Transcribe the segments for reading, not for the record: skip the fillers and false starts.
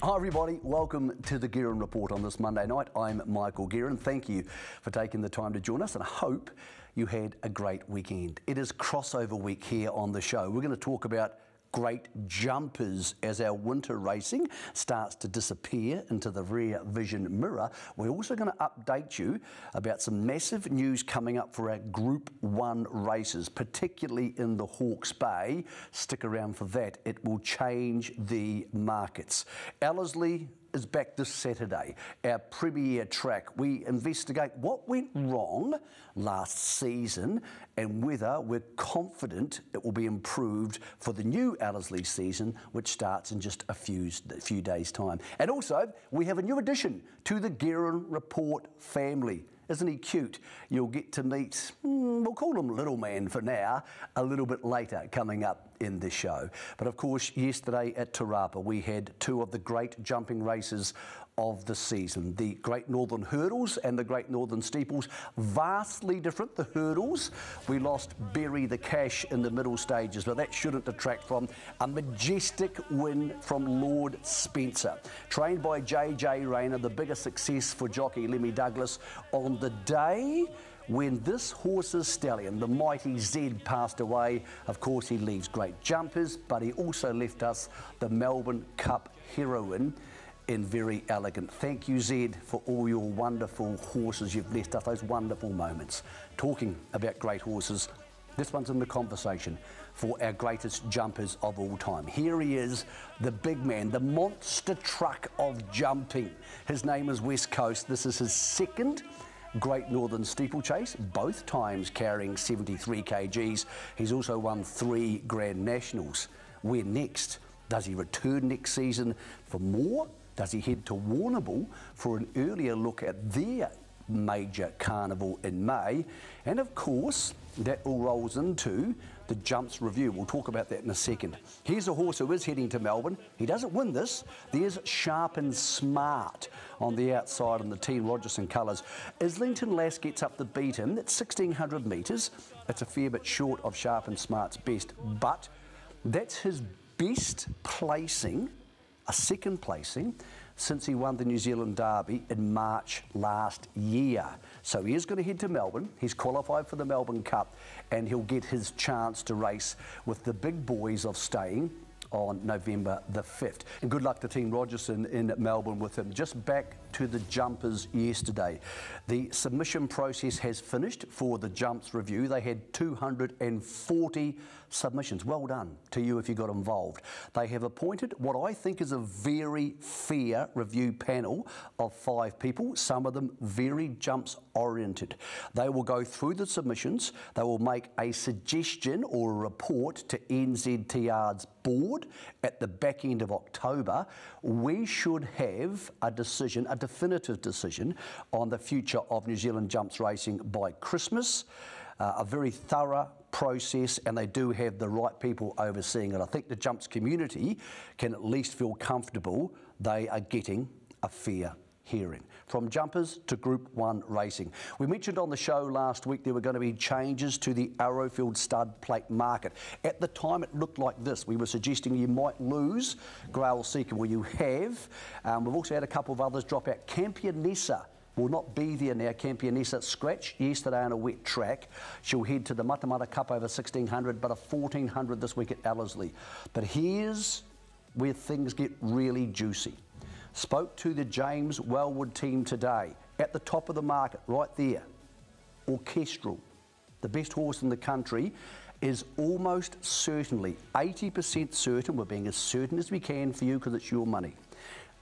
Hi everybody, welcome to the Guerin Report on this Monday night. I'm Michael Guerin. Thank you for taking the time to join us and I hope you had a great weekend. It is crossover week here on the show. We're going to talk about great jumpers as our winter racing starts to disappear into the rear vision mirror. We're also going to update you about some massive news coming up for our Group 1 races, particularly in the Hawke's Bay. Stick around for that. It will change the markets. Ellerslie is back this Saturday, our premier track. We investigate what went wrong last season and whether we're confident it will be improved for the new Ellerslie season, which starts in just a few days' time. And also, we have a new addition to the Guerin Report family. Isn't he cute? You'll get to meet, we'll call him Little Man for now, a little bit later coming up in the show. But of course, yesterday at Te Rapa, we had two of the great jumping races of the season. The Great Northern Hurdles and the Great Northern Steeples, vastly different. The hurdles, we lost Bury the Cash in the middle stages, but that shouldn't detract from a majestic win from Lord Spencer. Trained by JJ Rayner, the biggest success for jockey Lemmy Douglas on the day when this horse's stallion, the mighty Zed, passed away. Of course, he leaves great jumpers, but he also left us the Melbourne Cup heroine in Very Elegant. Thank you, Zed, for all your wonderful horses you've left us, those wonderful moments. Talking about great horses, this one's in the conversation for our greatest jumpers of all time. Here he is, the big man, the monster truck of jumping. His name is West Coast. This is his second Great Northern Steeplechase, both times carrying 73 kgs. He's also won 3 Grand Nationals. Where next? Does he return next season for more? Does he head to Warrnambool for an earlier look at their major carnival in May? And of course, that all rolls into the Jumps review. We'll talk about that in a second. Here's a horse who is heading to Melbourne. He doesn't win this. There's Sharp and Smart on the outside in the Team Rogerson colours. Islington Lass gets up to beat him. That's 1,600 metres. It's a fair bit short of Sharp and Smart's best, but that's his best placing, a second placing, since he won the New Zealand Derby in March last year. So he is going to head to Melbourne. He's qualified for the Melbourne Cup and he'll get his chance to race with the big boys of staying on November the 5th. And good luck to Team Rogerson in Melbourne with him. Just back to the jumpers yesterday. The submission process has finished for the Jumps review. They had 240 submissions. Well done to you if you got involved. They have appointed what I think is a very fair review panel of 5 people, some of them very Jumps oriented. They will go through the submissions. They will make a suggestion or a report to NZTR's board at the back end of October. We should have a decision, a definitive decision on the future of New Zealand Jumps racing by Christmas. A very thorough process, and they do have the right people overseeing it. I think the Jumps community can at least feel comfortable they are getting a fair hearing. From jumpers to Group 1 racing. We mentioned on the show last week there were going to be changes to the Arrowfield stud plate market. At the time it looked like this. We were suggesting you might lose Grail Seeker. Well, you have. We've also had a couple of others drop out. Campionessa will not be there now. Campionessa scratched yesterday on a wet track. She'll head to the Matamata Cup over 1,600, but a 1,400 this week at Ellerslie. But here's where things get really juicy. Spoke to the James Wellwood team today. At the top of the market, right there, Orchestral, the best horse in the country, is almost certainly 80% certain. We're being as certain as we can for you because it's your money.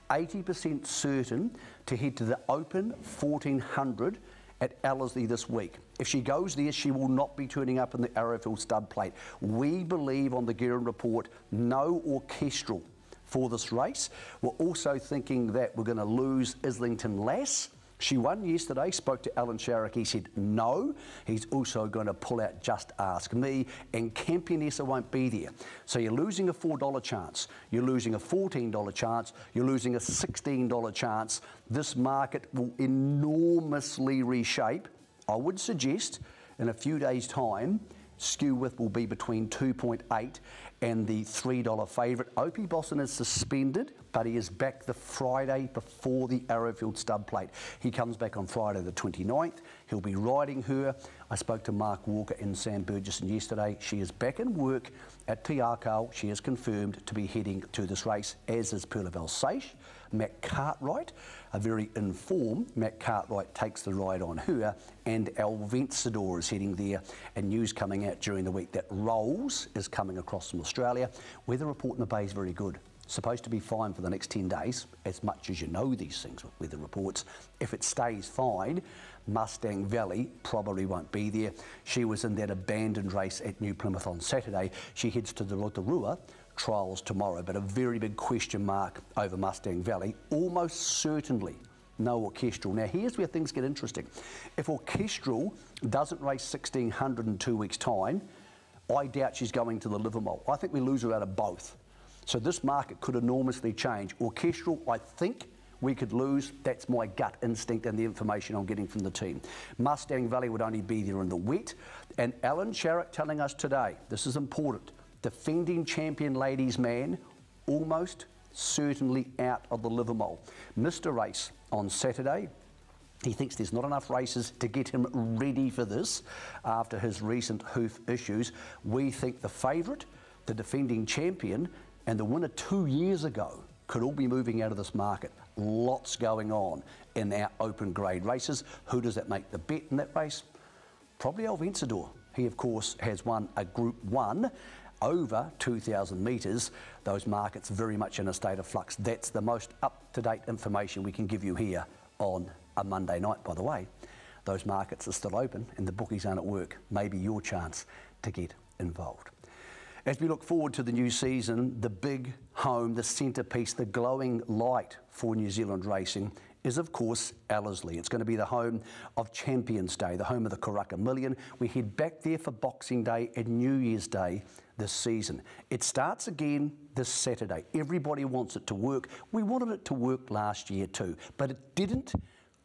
80% certain to head to the Open 1,400 at Ellerslie this week. If she goes there, she will not be turning up in the Arrowfield stud plate. We believe on the Guerin Report, no Orchestral for this race. We're also thinking that we're going to lose Islington Lass. She won yesterday, spoke to Alan Sharrock, he said no. He's also going to pull out Just Ask Me, and Campionessa won't be there. So you're losing a $4 chance, you're losing a $14 chance, you're losing a $16 chance. This market will enormously reshape. I would suggest in a few days' time, Skew width will be between 2.8 and the $3 favourite. Opie Bosson is suspended, but he is back the Friday before the Arrowfield stud plate. He comes back on Friday the 29th. He'll be riding her. I spoke to Mark Walker and Sam Burgesson yesterday. She is back in work at Te Akau. She is confirmed to be heading to this race, as is Perleval Sage. Matt Cartwright, a very informed Matt Cartwright, takes the ride on her, and Alvencedor is heading there, and news coming out during the week that Rolls is coming across from Australia. Weather report in the bay is very good. Supposed to be fine for the next 10 days, as much as you know these things with weather reports. If it stays fine, Mustang Valley probably won't be there. She was in that abandoned race at New Plymouth on Saturday. She heads to the Rotorua trials tomorrow, but a very big question mark over Mustang Valley. Almost certainly no Orchestral. Now here's where things get interesting. If Orchestral doesn't race 1600 in 2 weeks' time, I doubt she's going to the Livermore. I think we lose her out of both. So this market could enormously change. Orchestral, I think we could lose. That's my gut instinct and the information I'm getting from the team. Mustang Valley would only be there in the wet. And Alan Sharrock telling us today, this is important, defending champion ladies man, almost certainly out of the Livermore. Missed a race on Saturday. He thinks there's not enough races to get him ready for this after his recent hoof issues. We think the favourite, the defending champion, and the winner 2 years ago could all be moving out of this market. Lots going on in our open grade races. Who does that make the bet in that race? Probably Alvencedor. He, of course, has won a Group 1 over 2,000 metres. Those markets very much in a state of flux. That's the most up-to-date information we can give you here on a Monday night, by the way. Those markets are still open and the bookies aren't at work. Maybe your chance to get involved. As we look forward to the new season, the big home, the centrepiece, the glowing light for New Zealand racing is, of course, Ellerslie. It's going to be the home of Champions Day, the home of the Karaka Million. We head back there for Boxing Day and New Year's Day this season. It starts again this Saturday. Everybody wants it to work. We wanted it to work last year too, but it didn't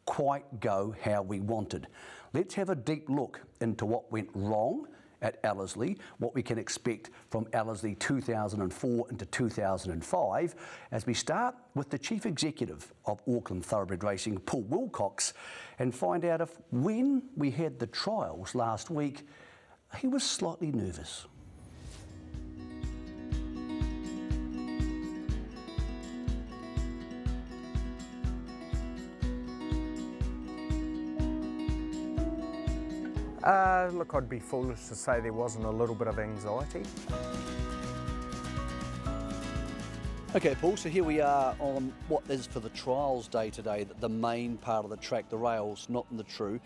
quite go how we wanted. Let's have a deep look into what went wrong at Ellerslie, what we can expect from Ellerslie 2004 into 2005, as we start with the Chief Executive of Auckland Thoroughbred Racing, Paul Wilcox, and find out if when we had the trials last week, he was slightly nervous. Look, I'd be foolish to say there wasn't a little bit of anxiety. Okay, Paul, so here we are on what is for the trials day today, the main part of the track, the rails, not in the true.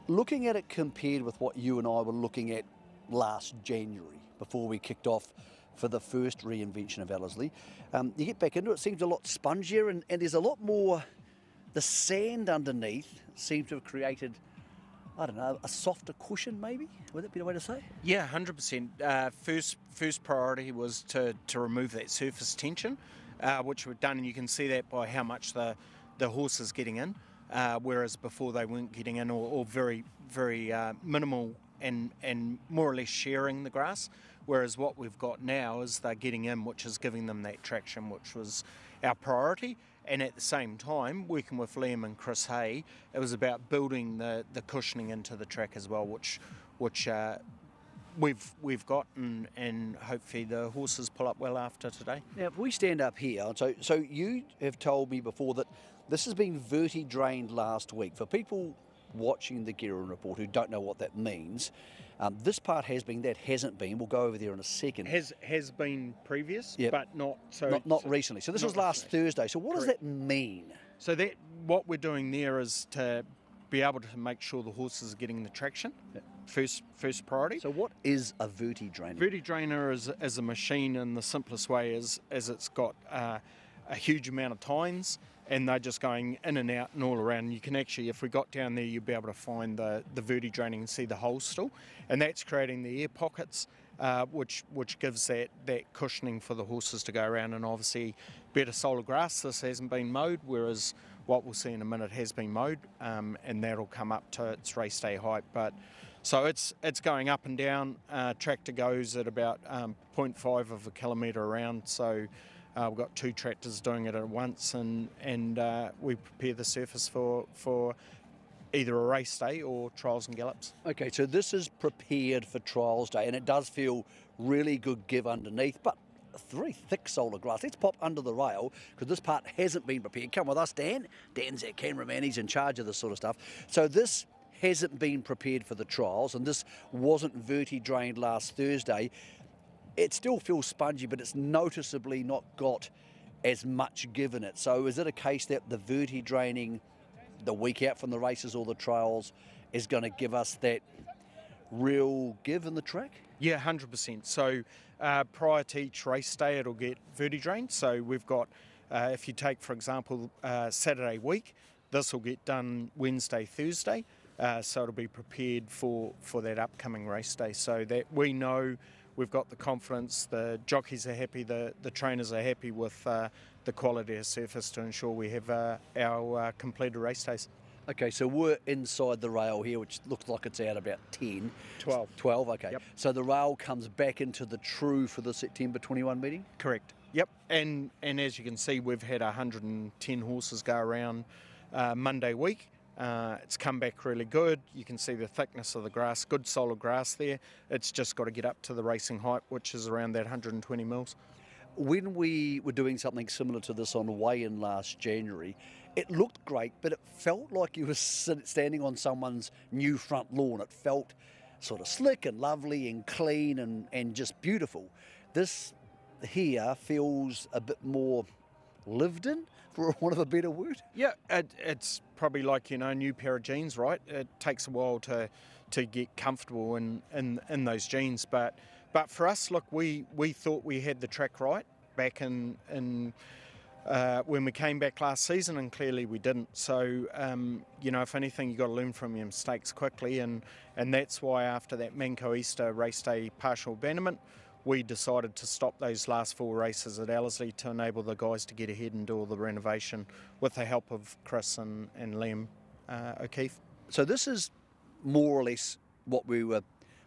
Looking at it compared with what you and I were looking at last January, before we kicked off for the first reinvention of Ellerslie, you get back into it, it seems a lot spongier and there's a lot more, the sand underneath seems to have created, I don't know, a softer cushion maybe? Would that be the way to say? Yeah, 100%. First priority was to remove that surface tension, which we've done, and you can see that by how much the horse is getting in, whereas before they weren't getting in or very, very minimal and more or less sharing the grass, whereas what we've got now is they're getting in, which is giving them that traction, which was our priority. And at the same time, working with Liam and Chris Hay, it was about building the cushioning into the track as well, which we've got, and hopefully the horses pull up well after today. Now, if we stand up here, so you have told me before that this has been verti-drained last week. For people watching the Guerin Report who don't know what that means, this part has been, that hasn't been. We'll go over there in a second. Has been previous, yep. But not recently. So this was last Thursday. So what does that mean? So that what we're doing there is to be able to make sure the horses are getting the traction. Yep. First priority. So what is a verti-drainer? Verti-drainer is a machine in the simplest way is it's got a huge amount of tines, and they're just going in and out and all around. And you can actually, if we got down there, you'd be able to find the verti-draining and see the holes still. And that's creating the air pockets, which gives that cushioning for the horses to go around. And obviously, better solar grass. This hasn't been mowed, whereas what we'll see in a minute has been mowed, and that'll come up to its race day height. But So it's going up and down. Tractor goes at about 0.5 of a kilometre around. So we've got 2 tractors doing it at once, and we prepare the surface for either a race day or trials and gallops. Okay, so this is prepared for trials day, and it does feel really good give underneath, but very thick solar grass. Let's pop under the rail, because this part hasn't been prepared. Come with us, Dan. Dan's our cameraman. He's in charge of this sort of stuff. So this hasn't been prepared for the trials, and this wasn't verti-drained last Thursday. It still feels spongy, but it's noticeably not got as much give in it. So is it a case that the verti-draining the week out from the races or the trials is going to give us that real give in the track? Yeah, 100%. So prior to each race day, it'll get verti-drained. So we've got, if you take, for example, Saturday week, this will get done Wednesday, Thursday. So it'll be prepared for that upcoming race day. So that we know we've got the confidence, the jockeys are happy, the trainers are happy with the quality of surface to ensure we have our completed race days. Okay, so we're inside the rail here, which looks like it's out about 10. 12. 12, okay. Yep. So the rail comes back into the true for the September 21 meeting? Correct. Yep. And as you can see, we've had 110 horses go around Monday week. It's come back really good. You can see the thickness of the grass, good solid grass there. It's just got to get up to the racing height, which is around that 120 mils. When we were doing something similar to this on weigh-in last January, it looked great, but it felt like you were standing on someone's new front lawn. It felt sort of slick and lovely and clean and just beautiful. This here feels a bit more lived in, for want of a better word. Yeah, it's probably like, a new pair of jeans, right? It takes a while to get comfortable in those jeans, but for us, look, we thought we had the track right back in when we came back last season, and clearly we didn't. So, if anything, you've got to learn from your mistakes quickly, and that's why after that Manco Easter race day partial abandonment, we decided to stop those last 4 races at Ellerslie to enable the guys to get ahead and do all the renovation with the help of Chris and Liam O'Keefe. So this is more or less what we were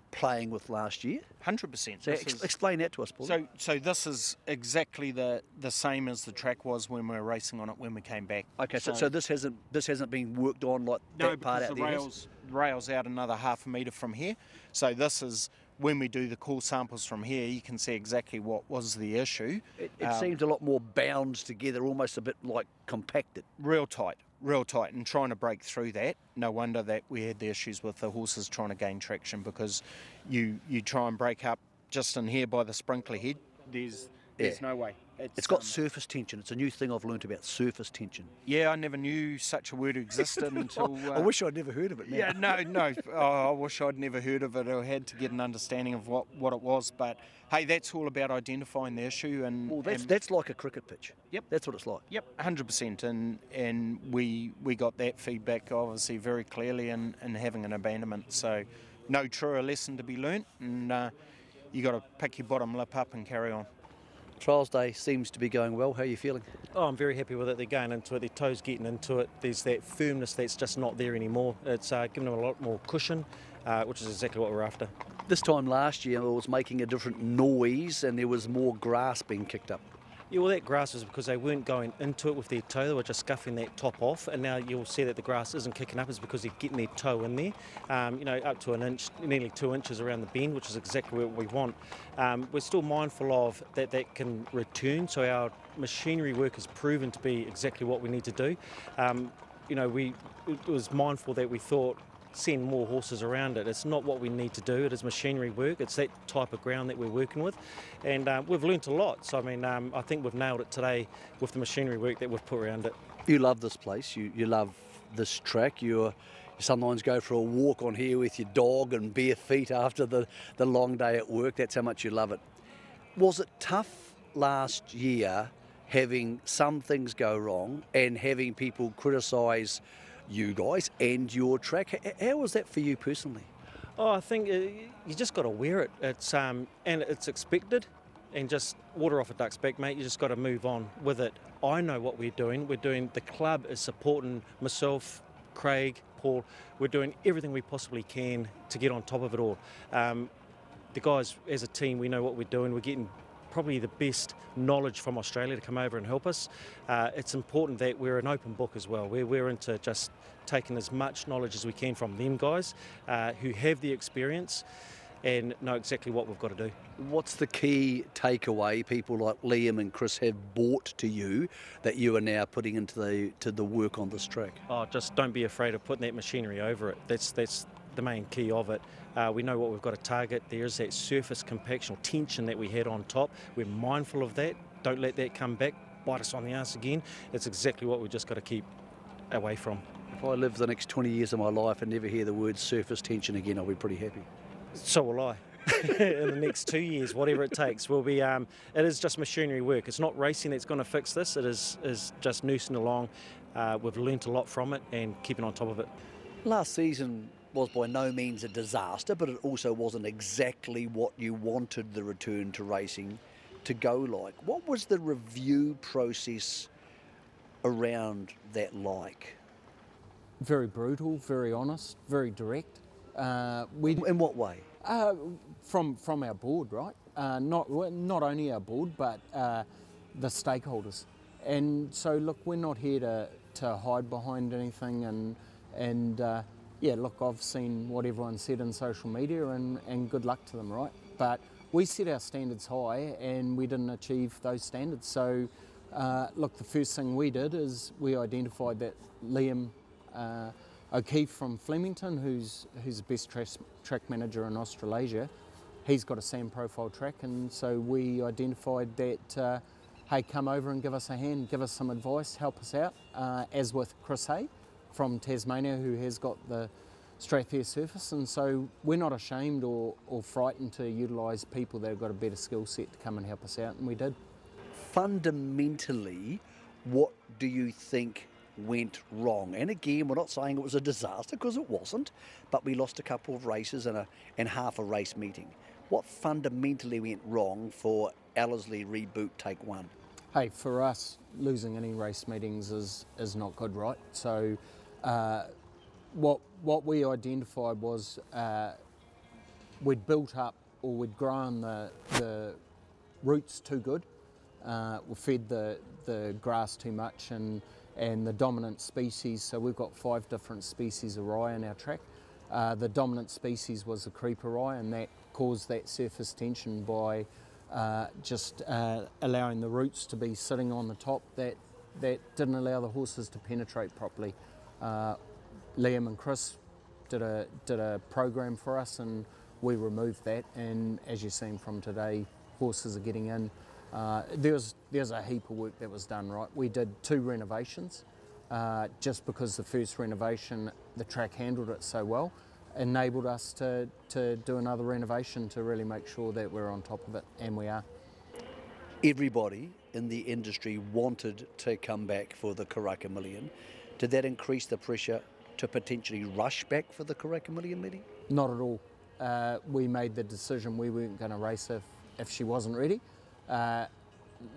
playing with last year? 100%. So explain that to us, Paul. So this is exactly the same as the track was when we were racing on it when we came back. Okay, so this hasn't been worked on like that part out there? No, because the rail's out another half a metre from here. So this is, when we do the core samples from here, you can see exactly what was the issue. It seemed a lot more bound together, almost a bit like compacted. Real tight, and trying to break through that. No wonder that we had the issues with the horses trying to gain traction, because you try and break up just in here by the sprinkler head, there's no way. It's got surface tension. It's a new thing I've learned about surface tension. Yeah, I never knew such a word existed until... I wish I'd never heard of it now. Yeah, no. I wish I'd never heard of it or had to get an understanding of what it was. But, hey, that's all about identifying the issue. Well, that's like a cricket pitch. Yep. That's what it's like. Yep, 100%. And we got that feedback, obviously, very clearly in having an abandonment. So no truer lesson to be learnt. And you got to pick your bottom lip up and carry on. Trials day seems to be going well. How are you feeling? Oh, I'm very happy with it. They're going into it, their toes getting into it. There's that firmness that's just not there anymore. It's giving them a lot more cushion, which is exactly what we're after. This time last year it was making a different noise and there was more grass being kicked up. Yeah, well, that grass was because they weren't going into it with their toe. They were just scuffing that top off, and now you'll see that the grass isn't kicking up. It's because they're getting their toe in there, up to an inch, nearly 2 inches around the bend, which is exactly what we want. We're still mindful of that can return, so our machinery work has proven to be exactly what we need to do. It was mindful that we thought, send more horses around it. It's not what we need to do. It is machinery work. It's that type of ground that we're working with, and we've learnt a lot. So I think we've nailed it today with the machinery work that we've put around it. You love this place. You love this track. You sometimes go for a walk on here with your dog and bare feet after the long day at work. That's how much you love it. Was it tough last year having some things go wrong and having people criticise you guys and your track? How was that for you personally? Oh, I think you just got to wear it. It's and it's expected, and just water off a duck's back, mate. You just got to move on with it. I know what we're doing. The club is supporting myself, Craig, Paul, we're doing everything we possibly can to get on top of it all. The guys, as a team, we know what we're doing. We're getting probably the best knowledge from Australia to come over and help us. It's important that we're an open book as well. We're into just taking as much knowledge as we can from them guys who have the experience and know exactly what we've got to do. What's the key takeaway people like Liam and Chris have brought to you that you are now putting into the work on this track? Oh, just don't be afraid of putting that machinery over it. That's the main key of it. We know what we've got to target. There's that surface compaction or tension that we had on top. We're mindful of that. Don't let that come back, bite us on the arse again. It's exactly what we've just got to keep away from. If I live the next 20 years of my life and never hear the word surface tension again, I'll be pretty happy. So will I. In the next 2 years, whatever it takes, we'll be. It is just machinery work. It's not racing that's going to fix this. It is just nursing along. We've learnt a lot from it and keeping on top of it. Last season was by no means a disaster, but it also wasn't exactly what you wanted the return to racing to go like. What was the review process around that like? Very brutal, very honest, very direct. In what way? From our board, right? Not only our board, but the stakeholders. And so, look, we're not here to hide behind anything. And yeah, look, I've seen what everyone said in social media, and good luck to them, right? But we set our standards high, and we didn't achieve those standards. So, look, the first thing we did is we identified that Liam O'Keefe from Flemington, who's the best track manager in Australasia, he's got a sand profile track, and so we identified that, hey, come over and give us a hand, give us some advice, help us out, as with Chris Hay from Tasmania, who has got the Strathfair surface, and so we're not ashamed or frightened to utilise people that have got a better skill set to come and help us out, and we did. Fundamentally, what do you think went wrong? And again, we're not saying it was a disaster, because it wasn't, but we lost a couple of races and half a race meeting. What fundamentally went wrong for Ellerslie Reboot Take 1? Hey, for us, losing any race meetings is not good, right? So what we identified was we'd built up, or we'd grown the roots too good. We fed the grass too much, and the dominant species, so we've got 5 different species of rye in our track. The dominant species was the creeper rye, and that caused that surface tension by just allowing the roots to be sitting on the top that didn't allow the horses to penetrate properly. Liam and Chris did a program for us, and we removed that, and as you've seen from today, horses are getting in. There's a heap of work that was done, right? We did 2 renovations, just because the first renovation, the track handled it so well, enabled us to do another renovation to really make sure that we're on top of it, and we are. Everybody in the industry wanted to come back for the Karaka Million. Did that increase the pressure to potentially rush back for the Karaka Million meeting? Not at all. We made the decision we weren't going to race if she wasn't ready.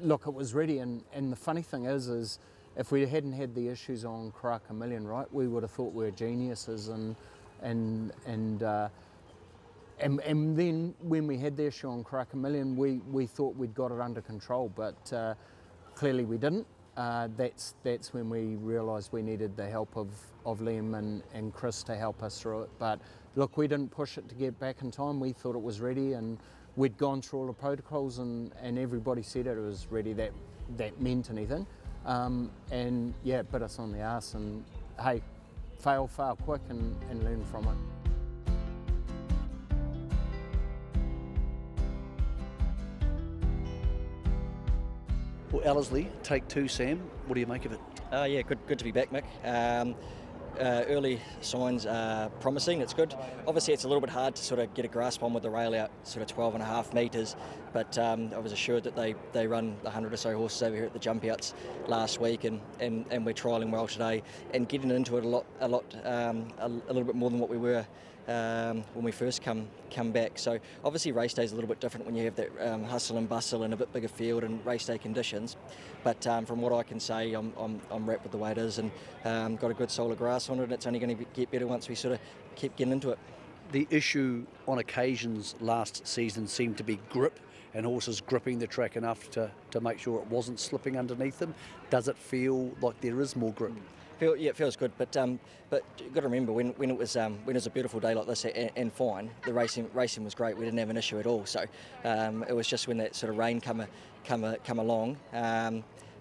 Look, it was ready, and the funny thing is if we hadn't had the issues on Karaka Million, right, we would have thought we were geniuses, and then when we had the issue on Karaka Million, we thought we'd got it under control, but clearly we didn't. That's when we realised we needed the help of Liam and Chris to help us through it. But look, we didn't push it to get back in time. We thought it was ready, and we'd gone through all the protocols, and everybody said it was ready, that meant anything. And yeah, it bit us on the arse, and hey, fail quick and learn from it. Well, Ellerslie, Take 2, Sam, what do you make of it? Yeah, good to be back, Mick. Early signs are promising, it's good. Obviously it's a little bit hard to sort of get a grasp on with the rail out sort of 12.5 metres, but I was assured that they run 100 or so horses over here at the jump outs last week, and we're trialling well today and getting into it a little bit more than what we were when we first come back. So obviously race day is a little bit different when you have that hustle and bustle and a bit bigger field and race day conditions. But from what I can say, I'm wrapped with the way it is, and got a good soul of grass on it, and it's only going to get better once we sort of keep getting into it. The issue on occasions last season seemed to be grip, and horses gripping the track enough to make sure it wasn't slipping underneath them. Does it feel like there is more grip? Yeah, it feels good, but you've got to remember when it was a beautiful day like this and fine, the racing was great. We didn't have an issue at all. So it was just when that sort of rain come along.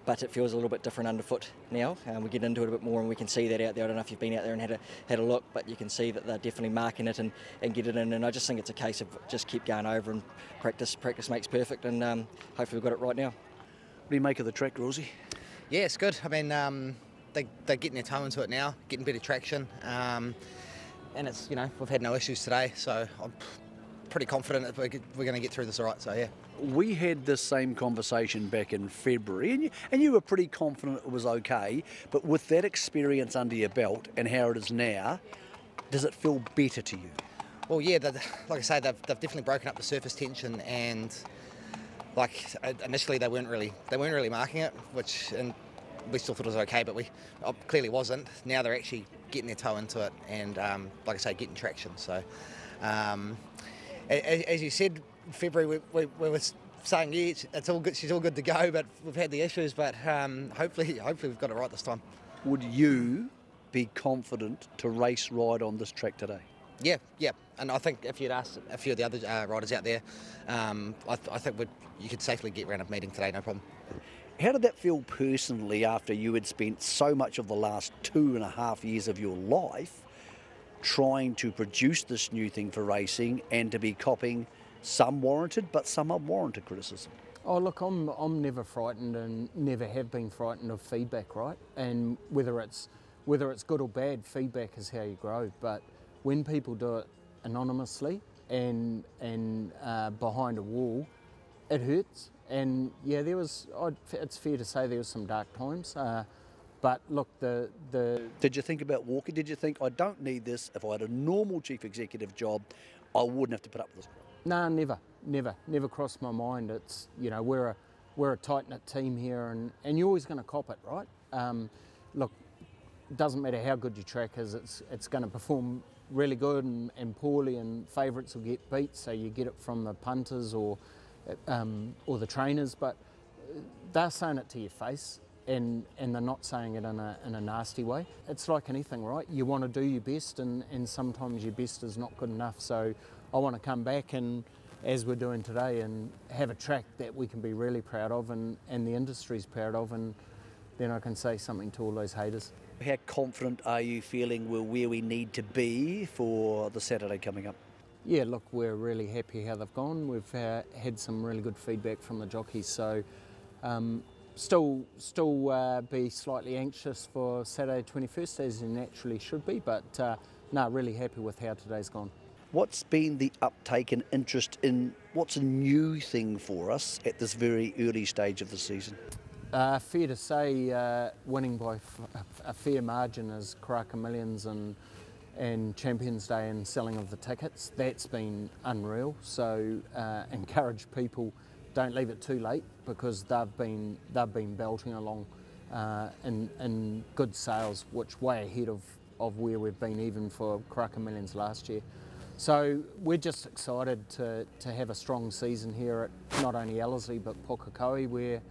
But it feels a little bit different underfoot now. We get into it a bit more, and we can see that out there. I don't know if you've been out there and had a look, but you can see that they're definitely marking it and get it in. And I just think it's a case of just keep going over and practice. Practice makes perfect, and hopefully we've got it right now. What do you make of the track, Rosie? Yeah, it's good. I mean, they're getting their toe into it now, getting better traction, and it's, you know, we've had no issues today, so I'm pretty confident that we're going to get through this all right. So yeah. We had this same conversation back in February, and you were pretty confident it was okay, but with that experience under your belt and how it is now, does it feel better to you? Well, yeah, like I say, they've definitely broken up the surface tension, and like initially they weren't really marking it, and we still thought it was okay, but we clearly wasn't. Now they're actually getting their toe into it, and like I say, getting traction. So, as you said, in February we were saying, yeah, it's all good. She's all good to go, but we've had the issues. But hopefully we've got it right this time. Would you be confident to race ride on this track today? Yeah. And I think if you'd asked a few of the other riders out there, I think you could safely get round a meeting today, no problem. How did that feel personally after you had spent so much of the last 2.5 years of your life trying to produce this new thing for racing and to be copping some warranted but some unwarranted criticism? Oh look, I'm never frightened and never have been frightened of feedback, right? And whether it's good or bad, feedback is how you grow. But when people do it anonymously and behind a wall, it hurts. And yeah, it's fair to say there was some dark times. But look, Did you think about walking? Did you think, I don't need this? If I had a normal chief executive job, I wouldn't have to put up with this? No, never crossed my mind. It's, you know, we're a tight-knit team here, and you're always going to cop it, right? Look, it doesn't matter how good your track is, it's going to perform really good and poorly, and favourites will get beat, so you get it from the punters or the trainers, but they're saying it to your face, and they're not saying it in a nasty way. It's like anything, right? You want to do your best, and sometimes your best is not good enough. So I want to come back and, as we're doing today, and have a track that we can be really proud of, and the industry's proud of, and then I can say something to all those haters. How confident are you feeling we're where we need to be for the Saturday coming up? Yeah, look, we're really happy how they've gone. We've had some really good feedback from the jockeys, so still be slightly anxious for Saturday 21st, as you naturally should be, but no, really happy with how today's gone. What's been the uptake and interest in what's a new thing for us at this very early stage of the season? Fair to say, winning by a fair margin is Karaka Millions and Champions Day and selling of the tickets. That's been unreal. So encourage people, don't leave it too late, because they've been belting along in good sales, which way ahead of where we've been even for Karaka Millions last year. So we're just excited to have a strong season here at not only Ellerslie but Pukekohe, where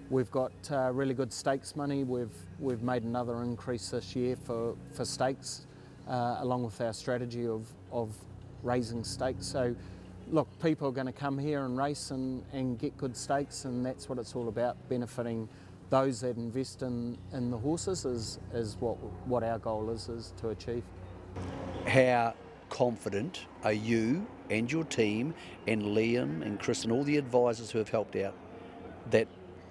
we've got really good stakes money. We've made another increase this year for stakes, along with our strategy of raising stakes. So look, people are going to come here and race and get good stakes, and that's what it's all about, benefiting those that invest in the horses is what our goal is to achieve. How confident are you and your team and Liam and Chris and all the advisors who have helped out that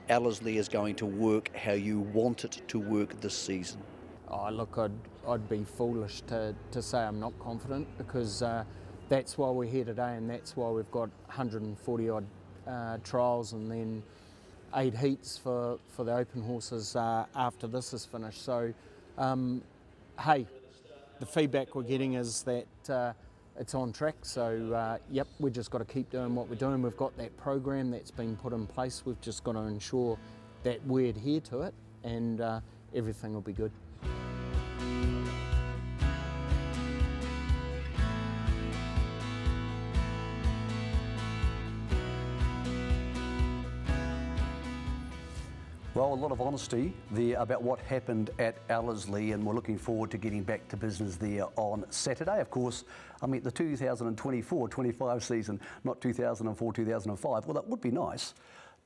Ellerslie is going to work how you want it to work this season? Oh, look, I'd be foolish to say I'm not confident, because that's why we're here today, and that's why we've got 140 odd trials and then 8 heats for the open horses after this is finished. So, hey, the feedback we're getting is that it's on track. So yep, we've just got to keep doing what we're doing. We've got that program that's been put in place. We've just got to ensure that we adhere to it, and everything will be good. Well, a lot of honesty there about what happened at Ellerslie, and we're looking forward to getting back to business there on Saturday. Of course, I mean the 2024-25 season, not 2004-2005. Well, that would be nice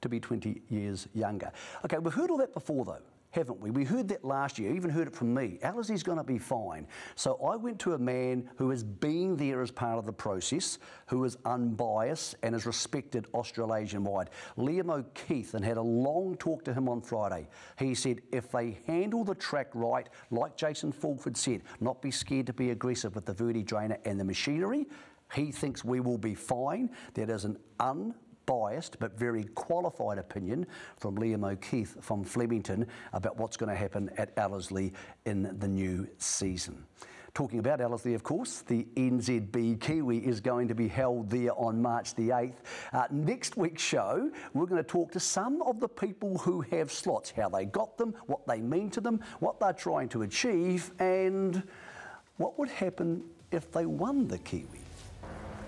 to be 20 years younger. Okay, we've heard all that before though, haven't we? We heard that last year, even heard it from me. Ellerslie's going to be fine. So I went to a man who has been there as part of the process, who is unbiased and is respected Australasian-wide, Liam O'Keefe, and had a long talk to him on Friday. He said if they handle the track right, like Jason Fulford said, not be scared to be aggressive with the Verdi drainer and the machinery, he thinks we will be fine. That is an unbiased but very qualified opinion from Liam O'Keefe from Flemington about what's going to happen at Ellerslie in the new season. Talking about Ellerslie, of course, the NZB Kiwi is going to be held there on March the 8th. Next week's show, we're going to talk to some of the people who have slots, how they got them, what they mean to them, what they're trying to achieve, and what would happen if they won the Kiwi.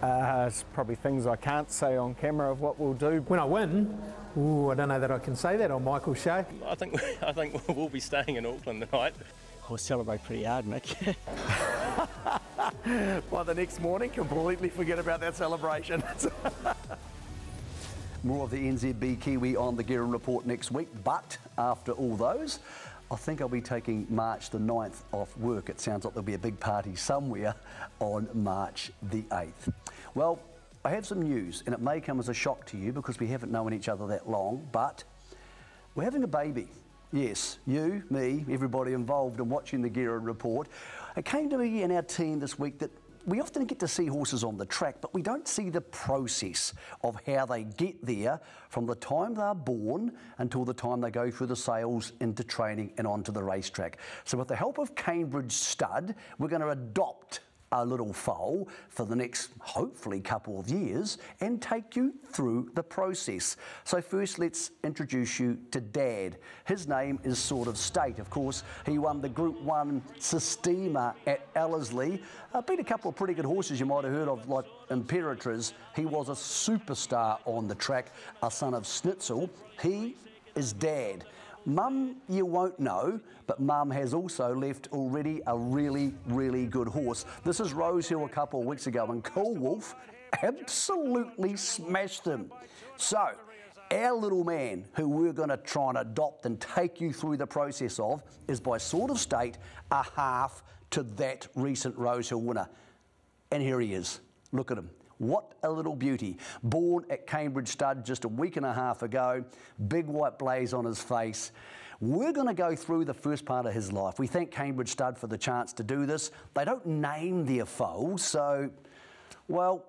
It's probably things I can't say on camera of what we'll do. When I win, I don't know that I can say that on Michael's show. I think we'll be staying in Auckland tonight. We'll celebrate pretty hard, Mick. By the next morning, completely forget about that celebration. More of the NZB Kiwi on the Guerin Report next week, but after all those, I think I'll be taking March the 9th off work. It sounds like there'll be a big party somewhere on March the 8th. Well, I have some news, and it may come as a shock to you because we haven't known each other that long, but we're having a baby. Yes, you, me, everybody involved in watching the Guerin Report. It came to me and our team this week that we often get to see horses on the track, but we don't see the process of how they get there from the time they're born until the time they go through the sales into training and onto the racetrack. So with the help of Cambridge Stud, we're going to adopt a little foal for the next, hopefully, couple of years and take you through the process. So first, let's introduce you to Dad. His name is Sort of State. Of course, he won the Group 1 Sistema at Ellerslie. Beat a couple of pretty good horses you might have heard of, like Imperatriz. He was a superstar on the track, a son of Schnitzel. He is Dad. Mum, you won't know, but Mum has also left already a really, really good horse. This is Rosehill a couple of weeks ago, and Cool Wolf absolutely smashed him. So, our little man, who we're going to try and adopt and take you through the process of, is by Sort of State a half to that recent Rosehill winner. And here he is. Look at him. What a little beauty. Born at Cambridge Stud just a week and a half ago, big white blaze on his face. We're going to go through the first part of his life. We thank Cambridge Stud for the chance to do this. They don't name their foals, so, well,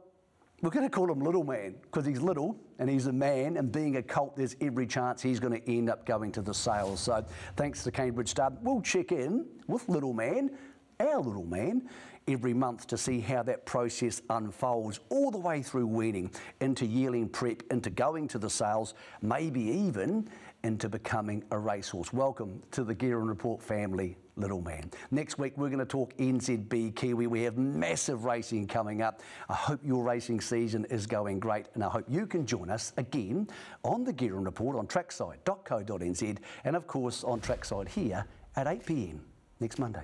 we're going to call him Little Man because he's little and he's a man, and being a colt, there's every chance he's going to end up going to the sales. So thanks to Cambridge Stud. We'll check in with Little Man, our little man, every month to see how that process unfolds all the way through weaning, into yearling prep, into going to the sales, maybe even into becoming a racehorse. Welcome to the Guerin Report family, Little Man. Next week, we're going to talk NZB Kiwi. We have massive racing coming up. I hope your racing season is going great, and I hope you can join us again on the Guerin Report on trackside.co.nz and, of course, on Trackside here at 8 p.m. next Monday.